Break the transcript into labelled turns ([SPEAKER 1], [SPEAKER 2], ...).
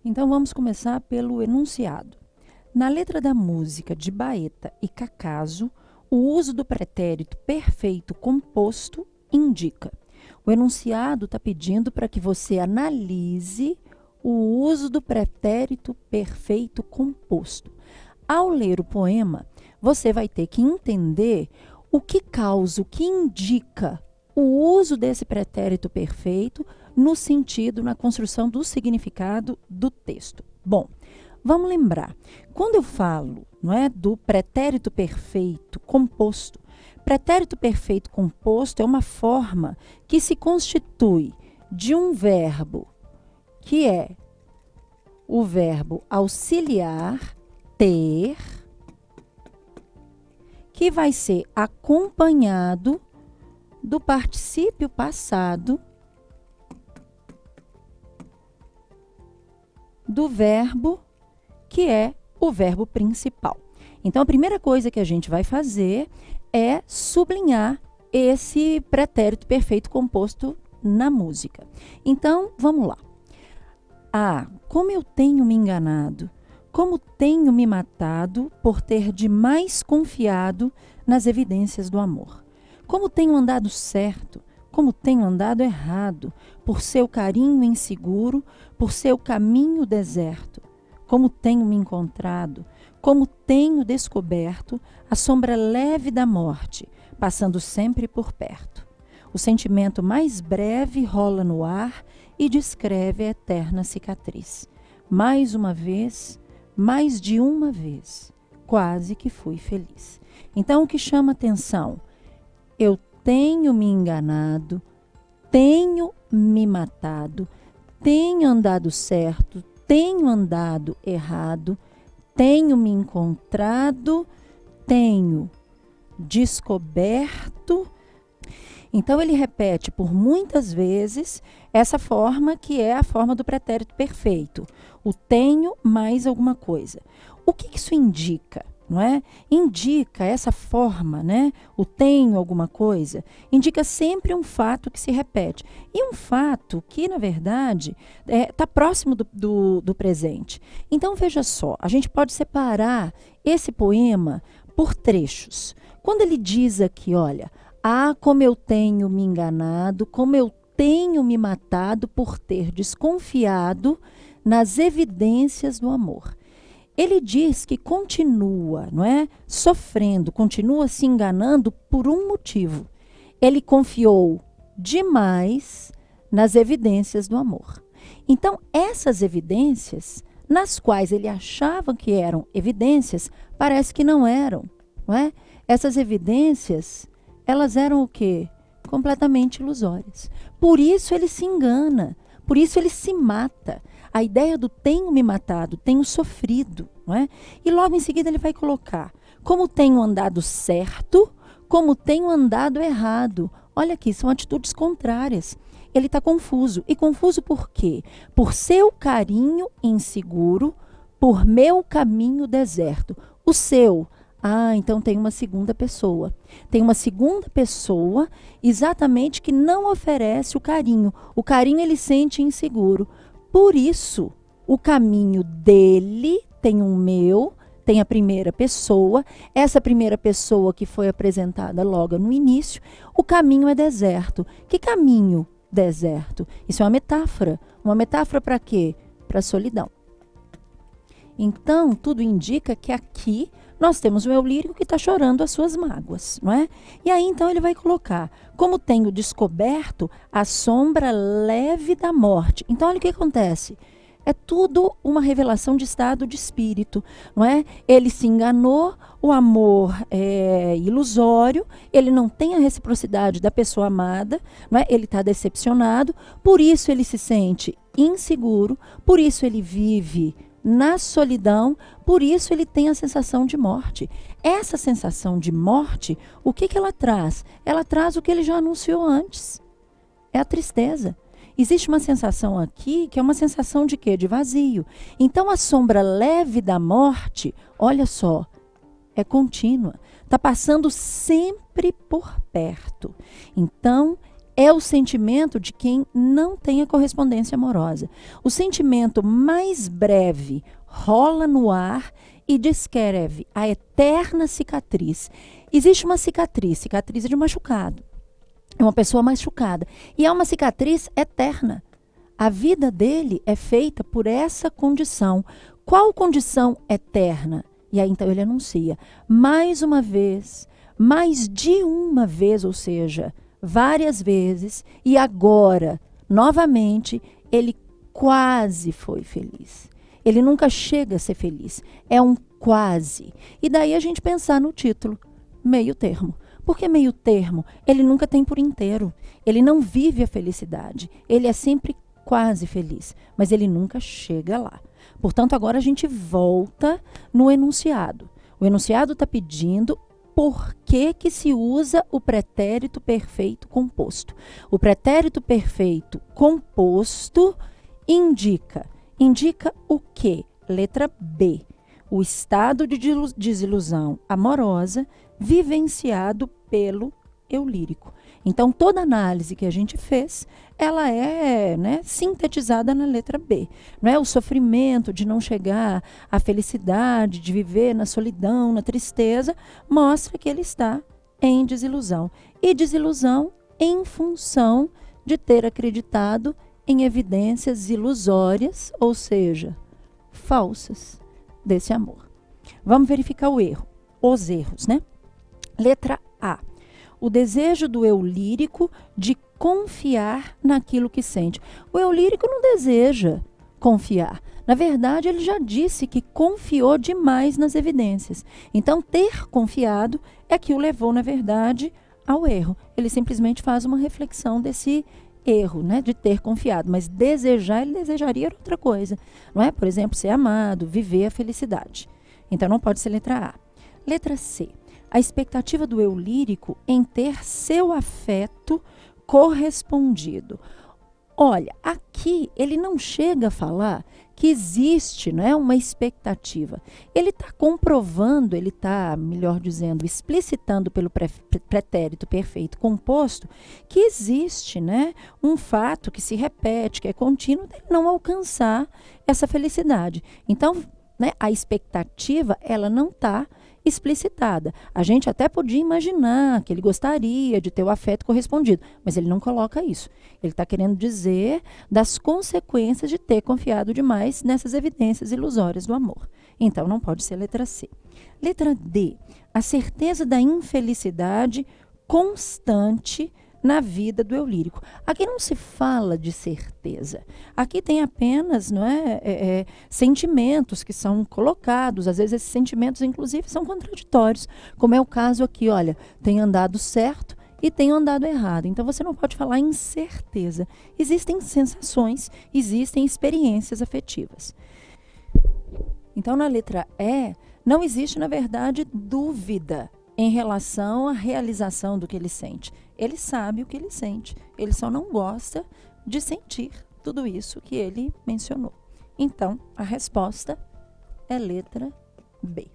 [SPEAKER 1] Então vamos começar pelo enunciado. Na letra da música de Baeta e Cacaso, o uso do pretérito perfeito composto indica. O enunciado está pedindo para que você analise o uso do pretérito perfeito composto. Ao ler o poema, você vai ter que entender o que causa, o que indica o uso desse pretérito perfeito no sentido, na construção do significado do texto. Bom, vamos lembrar, quando eu falo, não é, do pretérito perfeito composto, pretérito perfeito composto é uma forma que se constitui de um verbo que é o verbo auxiliar ter, que vai ser acompanhado do particípio passado do verbo que é o verbo principal. Então, a primeira coisa que a gente vai fazer é sublinhar esse pretérito perfeito composto na música. Então, vamos lá. Ah, como eu tenho me enganado, como tenho me matado por ter demais confiado nas evidências do amor. Como tenho andado certo, como tenho andado errado, por seu carinho inseguro, por seu caminho deserto. Como tenho me encontrado, como tenho descoberto a sombra leve da morte, passando sempre por perto. O sentimento mais breve rola no ar e descreve a eterna cicatriz. Mais uma vez, mais de uma vez, quase que fui feliz. Então, o que chama atenção? Eu tenho me enganado, tenho me matado, tenho andado certo, tenho andado errado, tenho me encontrado, tenho descoberto. Então, ele repete por muitas vezes essa forma que é a forma do pretérito perfeito. O tenho mais alguma coisa. O que isso indica? Não é? Indica essa forma, né? O tenho alguma coisa, indica sempre um fato que se repete. E um fato que, na verdade, está próximo do presente. Então, veja só, a gente pode separar esse poema por trechos. Quando ele diz aqui, olha, ah, como eu tenho me enganado, como eu tenho me matado por ter desconfiado nas evidências do amor. Ele diz que continua, não é, sofrendo, continua se enganando por um motivo. Ele confiou demais nas evidências do amor. Então, essas evidências, nas quais ele achava que eram evidências, parece que não eram, não é? Essas evidências, elas eram o quê? Completamente ilusórias. Por isso ele se engana, por isso ele se mata. A ideia do tenho me matado, tenho sofrido, não é? E logo em seguida ele vai colocar, como tenho andado certo, como tenho andado errado. Olha aqui, são atitudes contrárias. Ele está confuso. E confuso por quê? Por seu carinho inseguro, por meu caminho deserto. O seu. Ah, então tem uma segunda pessoa. Tem uma segunda pessoa exatamente que não oferece o carinho. O carinho ele sente inseguro. Por isso, o caminho dele tem um meu, tem a primeira pessoa. Essa primeira pessoa que foi apresentada logo no início, o caminho é deserto. Que caminho deserto? Isso é uma metáfora. Uma metáfora para quê? Para a solidão. Então, tudo indica que aqui nós temos o eu lírico que está chorando as suas mágoas, não é? E aí, então, ele vai colocar, como tenho descoberto a sombra leve da morte. Então, olha o que acontece. É tudo uma revelação de estado de espírito, não é? Ele se enganou, o amor é ilusório, ele não tem a reciprocidade da pessoa amada, não é? Ele está decepcionado, por isso ele se sente inseguro, por isso ele vive na solidão, por isso ele tem a sensação de morte. Essa sensação de morte, o que ela traz? Ela traz o que ele já anunciou antes. É a tristeza. Existe uma sensação aqui que é uma sensação de quê? De vazio. Então a sombra leve da morte, olha só, é contínua. Está passando sempre por perto. Então é o sentimento de quem não tem a correspondência amorosa. O sentimento mais breve rola no ar e descreve a eterna cicatriz. Existe uma cicatriz de machucado. É uma pessoa machucada. E é uma cicatriz eterna. A vida dele é feita por essa condição. Qual condição eterna? E aí então ele anuncia, mais uma vez, mais de uma vez, ou seja, várias vezes, e agora, novamente, ele quase foi feliz. Ele nunca chega a ser feliz. É um quase. E daí a gente pensar no título, meio termo. Por que meio termo? Ele nunca tem por inteiro. Ele não vive a felicidade. Ele é sempre quase feliz, mas ele nunca chega lá. Portanto, agora a gente volta no enunciado. O enunciado está pedindo por que se usa o pretérito perfeito composto. O pretérito perfeito composto indica o quê? Letra B. O estado de desilusão amorosa vivenciado pelo eu lírico. Então, toda análise que a gente fez, ela é, né, sintetizada na letra B. Não é o sofrimento de não chegar à felicidade, de viver na solidão, na tristeza, mostra que ele está em desilusão. E desilusão em função de ter acreditado em evidências ilusórias, ou seja, falsas, desse amor. Vamos verificar o erro, os erros, né? Letra A. O desejo do eu lírico de confiar naquilo que sente. O eu lírico não deseja confiar. Na verdade, ele já disse que confiou demais nas evidências. Então, ter confiado é que o levou, na verdade, ao erro. Ele simplesmente faz uma reflexão desse erro, né, de ter confiado. Mas desejar, ele desejaria outra coisa. Não é? Por exemplo, ser amado, viver a felicidade. Então, não pode ser letra A. Letra C. A expectativa do eu lírico em ter seu afeto correspondido. Olha, aqui ele não chega a falar que existe, né, uma expectativa. Ele está comprovando, ele está, melhor dizendo, explicitando pelo pretérito perfeito composto que existe, né, um fato que se repete, que é contínuo, dele não alcançar essa felicidade. Então, né, a expectativa, ela não está explicitada. A gente até podia imaginar que ele gostaria de ter o afeto correspondido, mas ele não coloca isso. Ele está querendo dizer das consequências de ter confiado demais nessas evidências ilusórias do amor. Então, não pode ser letra C. Letra D. A certeza da infelicidade constante na vida do eu lírico. Aqui não se fala de certeza. Aqui tem apenas, não é, sentimentos que são colocados. Às vezes esses sentimentos, inclusive, são contraditórios. Como é o caso aqui, olha, tem andado certo e tem andado errado. Então, você não pode falar em certeza. Existem sensações, existem experiências afetivas. Então, na letra E, não existe, na verdade, dúvida em relação à realização do que ele sente. Ele sabe o que ele sente, ele só não gosta de sentir tudo isso que ele mencionou. Então, a resposta é letra B.